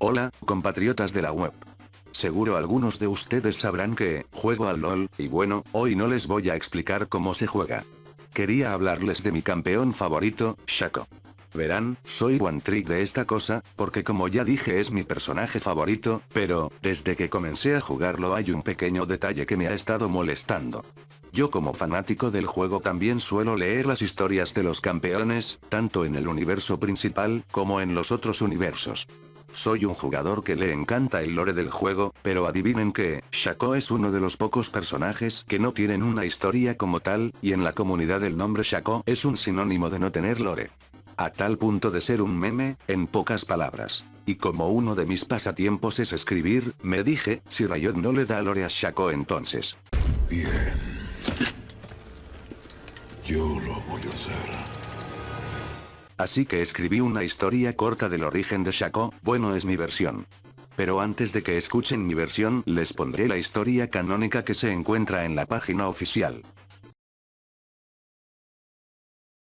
Hola, compatriotas de la web. Seguro algunos de ustedes sabrán que juego al LOL, y bueno, hoy no les voy a explicar cómo se juega. Quería hablarles de mi campeón favorito, Shaco. Verán, soy one trick de esta cosa, porque como ya dije es mi personaje favorito, pero, desde que comencé a jugarlo hay un pequeño detalle que me ha estado molestando. Yo como fanático del juego también suelo leer las historias de los campeones, tanto en el universo principal, como en los otros universos. Soy un jugador que le encanta el lore del juego, pero adivinen que, Shaco es uno de los pocos personajes que no tienen una historia como tal, y en la comunidad el nombre Shaco es un sinónimo de no tener lore. A tal punto de ser un meme, en pocas palabras. Y como uno de mis pasatiempos es escribir, me dije, si Riot no le da lore a Shaco entonces. Bien. Yo lo voy a hacer. Así que escribí una historia corta del origen de Shaco, bueno es mi versión. Pero antes de que escuchen mi versión, les pondré la historia canónica que se encuentra en la página oficial.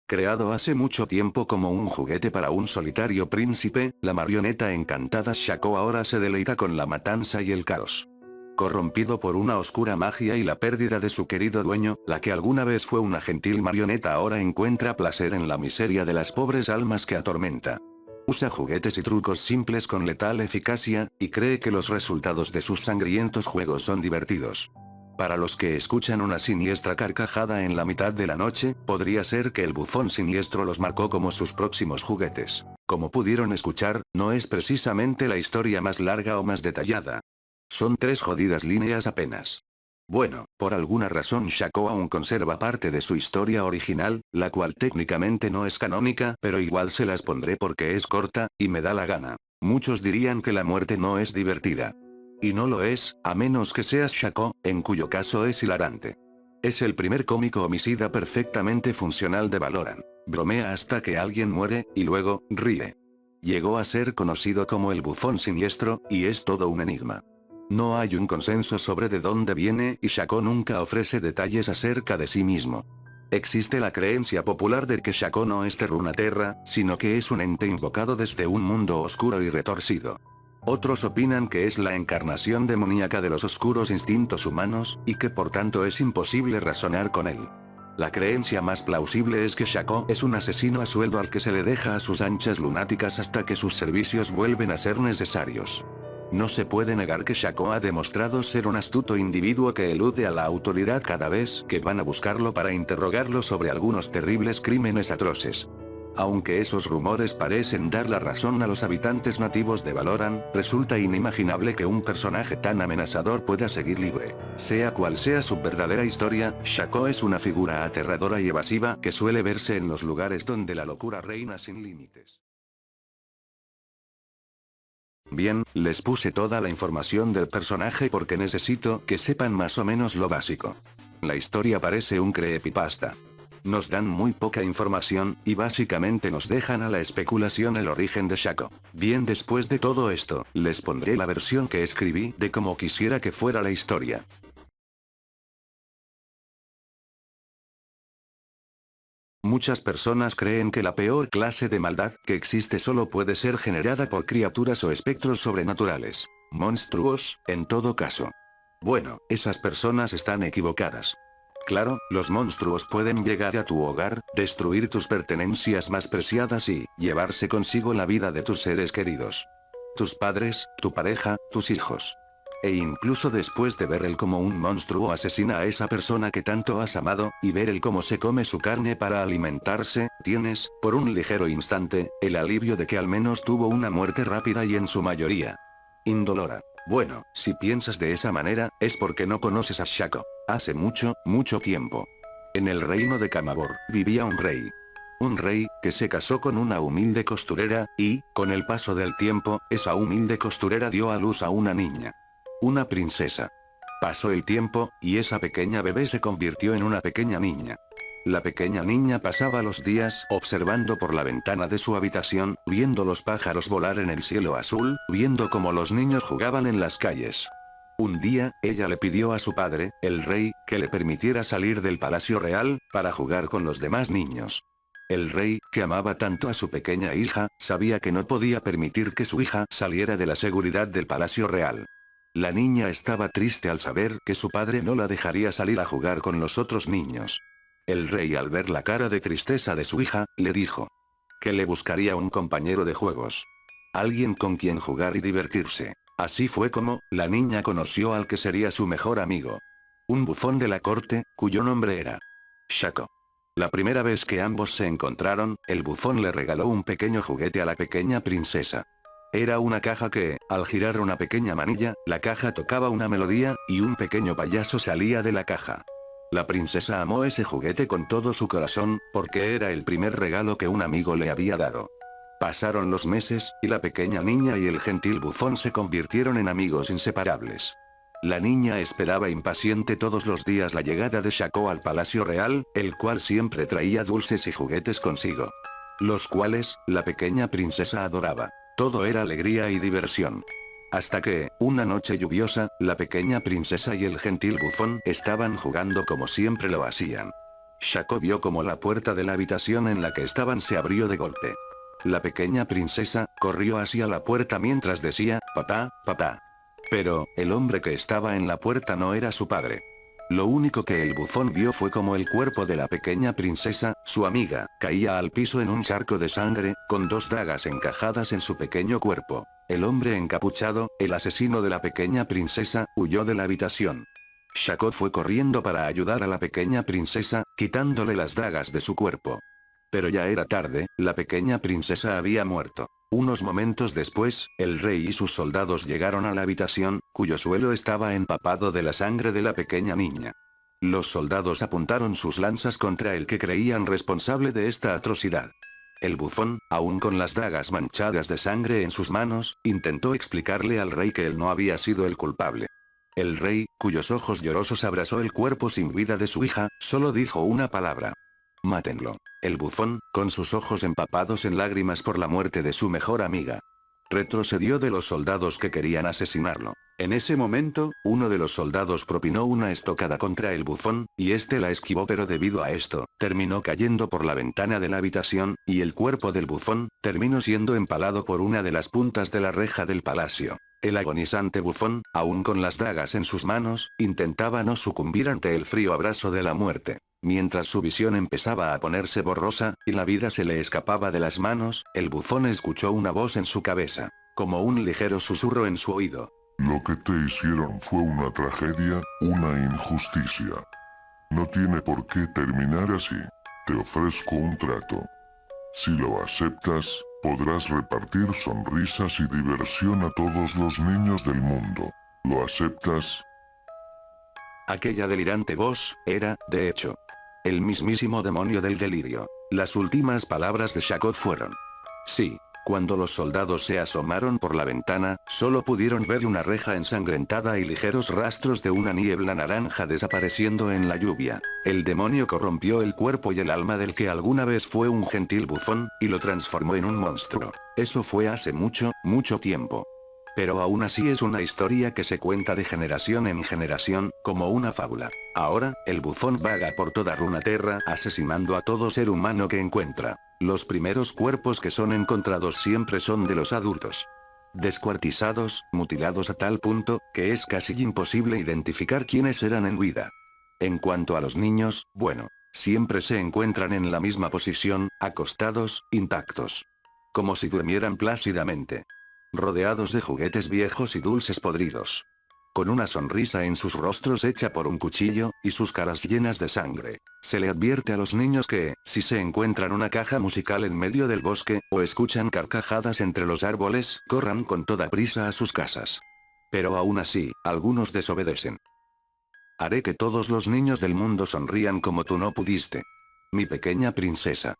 Creado hace mucho tiempo como un juguete para un solitario príncipe, la marioneta encantada Shaco ahora se deleita con la matanza y el caos. Corrompido por una oscura magia y la pérdida de su querido dueño, la que alguna vez fue una gentil marioneta ahora encuentra placer en la miseria de las pobres almas que atormenta. Usa juguetes y trucos simples con letal eficacia, y cree que los resultados de sus sangrientos juegos son divertidos. Para los que escuchan una siniestra carcajada en la mitad de la noche, podría ser que el bufón siniestro los marcó como sus próximos juguetes. Como pudieron escuchar, no es precisamente la historia más larga o más detallada. Son 3 jodidas líneas apenas. Bueno, por alguna razón Shaco aún conserva parte de su historia original, la cual técnicamente no es canónica, pero igual se las pondré porque es corta, y me da la gana. Muchos dirían que la muerte no es divertida. Y no lo es, a menos que seas Shaco, en cuyo caso es hilarante. Es el primer cómico homicida perfectamente funcional de Valorant. Bromea hasta que alguien muere, y luego, ríe. Llegó a ser conocido como el bufón siniestro, y es todo un enigma. No hay un consenso sobre de dónde viene y Shaco nunca ofrece detalles acerca de sí mismo. Existe la creencia popular de que Shaco no es Terrunaterra, sino que es un ente invocado desde un mundo oscuro y retorcido. Otros opinan que es la encarnación demoníaca de los oscuros instintos humanos, y que por tanto es imposible razonar con él. La creencia más plausible es que Shaco es un asesino a sueldo al que se le deja a sus anchas lunáticas hasta que sus servicios vuelven a ser necesarios. No se puede negar que Shaco ha demostrado ser un astuto individuo que elude a la autoridad cada vez que van a buscarlo para interrogarlo sobre algunos terribles crímenes atroces. Aunque esos rumores parecen dar la razón a los habitantes nativos de Valorant, resulta inimaginable que un personaje tan amenazador pueda seguir libre. Sea cual sea su verdadera historia, Shaco es una figura aterradora y evasiva que suele verse en los lugares donde la locura reina sin límites. Bien, les puse toda la información del personaje porque necesito que sepan más o menos lo básico. La historia parece un creepypasta. Nos dan muy poca información, y básicamente nos dejan a la especulación el origen de Shaco. Bien, después de todo esto, les pondré la versión que escribí de cómo quisiera que fuera la historia. Muchas personas creen que la peor clase de maldad que existe solo puede ser generada por criaturas o espectros sobrenaturales. Monstruos, en todo caso. Bueno, esas personas están equivocadas. Claro, los monstruos pueden llegar a tu hogar, destruir tus pertenencias más preciadas y llevarse consigo la vida de tus seres queridos. Tus padres, tu pareja, tus hijos. E incluso después de ver el cómo un monstruo asesina a esa persona que tanto has amado, y ver el cómo se come su carne para alimentarse, tienes, por un ligero instante, el alivio de que al menos tuvo una muerte rápida y en su mayoría indolora. Bueno, si piensas de esa manera, es porque no conoces a Shaco. Hace mucho, mucho tiempo. En el reino de Kamabor, vivía un rey. Un rey, que se casó con una humilde costurera, y, con el paso del tiempo, esa humilde costurera dio a luz a una niña. Una princesa. Pasó el tiempo, y esa pequeña bebé se convirtió en una pequeña niña. La pequeña niña pasaba los días observando por la ventana de su habitación, viendo los pájaros volar en el cielo azul, viendo cómo los niños jugaban en las calles. Un día, ella le pidió a su padre, el rey, que le permitiera salir del palacio real, para jugar con los demás niños. El rey, que amaba tanto a su pequeña hija, sabía que no podía permitir que su hija saliera de la seguridad del palacio real. La niña estaba triste al saber que su padre no la dejaría salir a jugar con los otros niños. El rey, al ver la cara de tristeza de su hija, le dijo que le buscaría un compañero de juegos. Alguien con quien jugar y divertirse. Así fue como, la niña conoció al que sería su mejor amigo. Un bufón de la corte, cuyo nombre era Shaco. La primera vez que ambos se encontraron, el bufón le regaló un pequeño juguete a la pequeña princesa. Era una caja que, al girar una pequeña manilla, la caja tocaba una melodía, y un pequeño payaso salía de la caja. La princesa amó ese juguete con todo su corazón, porque era el primer regalo que un amigo le había dado. Pasaron los meses, y la pequeña niña y el gentil bufón se convirtieron en amigos inseparables. La niña esperaba impaciente todos los días la llegada de Shaco al palacio real, el cual siempre traía dulces y juguetes consigo. Los cuales, la pequeña princesa adoraba. Todo era alegría y diversión. Hasta que, una noche lluviosa, la pequeña princesa y el gentil bufón estaban jugando como siempre lo hacían. Shaco vio como la puerta de la habitación en la que estaban se abrió de golpe. La pequeña princesa corrió hacia la puerta mientras decía, papá, papá. Pero, el hombre que estaba en la puerta no era su padre. Lo único que el bufón vio fue como el cuerpo de la pequeña princesa, su amiga, caía al piso en un charco de sangre, con dos dagas encajadas en su pequeño cuerpo. El hombre encapuchado, el asesino de la pequeña princesa, huyó de la habitación. Shaco fue corriendo para ayudar a la pequeña princesa, quitándole las dagas de su cuerpo. Pero ya era tarde, la pequeña princesa había muerto. Unos momentos después, el rey y sus soldados llegaron a la habitación, cuyo suelo estaba empapado de la sangre de la pequeña niña. Los soldados apuntaron sus lanzas contra el que creían responsable de esta atrocidad. El bufón, aún con las dagas manchadas de sangre en sus manos, intentó explicarle al rey que él no había sido el culpable. El rey, cuyos ojos llorosos abrazó el cuerpo sin vida de su hija, solo dijo una palabra. Mátenlo. El bufón, con sus ojos empapados en lágrimas por la muerte de su mejor amiga, retrocedió de los soldados que querían asesinarlo. En ese momento, uno de los soldados propinó una estocada contra el bufón, y este la esquivó, pero debido a esto, terminó cayendo por la ventana de la habitación, y el cuerpo del bufón, terminó siendo empalado por una de las puntas de la reja del palacio. El agonizante bufón, aún con las dagas en sus manos, intentaba no sucumbir ante el frío abrazo de la muerte. Mientras su visión empezaba a ponerse borrosa, y la vida se le escapaba de las manos, el bufón escuchó una voz en su cabeza, como un ligero susurro en su oído. Lo que te hicieron fue una tragedia, una injusticia. No tiene por qué terminar así. Te ofrezco un trato. Si lo aceptas, podrás repartir sonrisas y diversión a todos los niños del mundo. ¿Lo aceptas? Aquella delirante voz, era, de hecho, el mismísimo demonio del delirio. Las últimas palabras de Shaco fueron: sí. Cuando los soldados se asomaron por la ventana, solo pudieron ver una reja ensangrentada y ligeros rastros de una niebla naranja desapareciendo en la lluvia. El demonio corrompió el cuerpo y el alma del que alguna vez fue un gentil bufón, y lo transformó en un monstruo. Eso fue hace mucho, mucho tiempo. Pero aún así es una historia que se cuenta de generación en generación, como una fábula. Ahora, el bufón vaga por toda Runeterra asesinando a todo ser humano que encuentra. Los primeros cuerpos que son encontrados siempre son de los adultos. Descuartizados, mutilados a tal punto, que es casi imposible identificar quiénes eran en vida. En cuanto a los niños, bueno, siempre se encuentran en la misma posición, acostados, intactos. Como si durmieran plácidamente. Rodeados de juguetes viejos y dulces podridos. Con una sonrisa en sus rostros hecha por un cuchillo, y sus caras llenas de sangre. Se le advierte a los niños que, si se encuentran una caja musical en medio del bosque, o escuchan carcajadas entre los árboles, corran con toda prisa a sus casas. Pero aún así, algunos desobedecen. Haré que todos los niños del mundo sonrían como tú no pudiste. Mi pequeña princesa.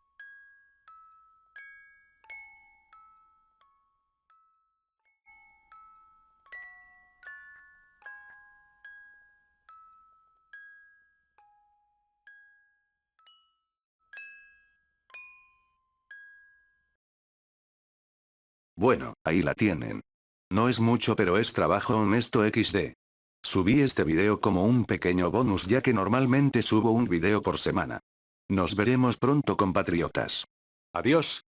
Bueno, ahí la tienen. No es mucho, pero es trabajo honesto XD. Subí este video como un pequeño bonus ya que normalmente subo un video por semana. Nos veremos pronto, compatriotas. Adiós.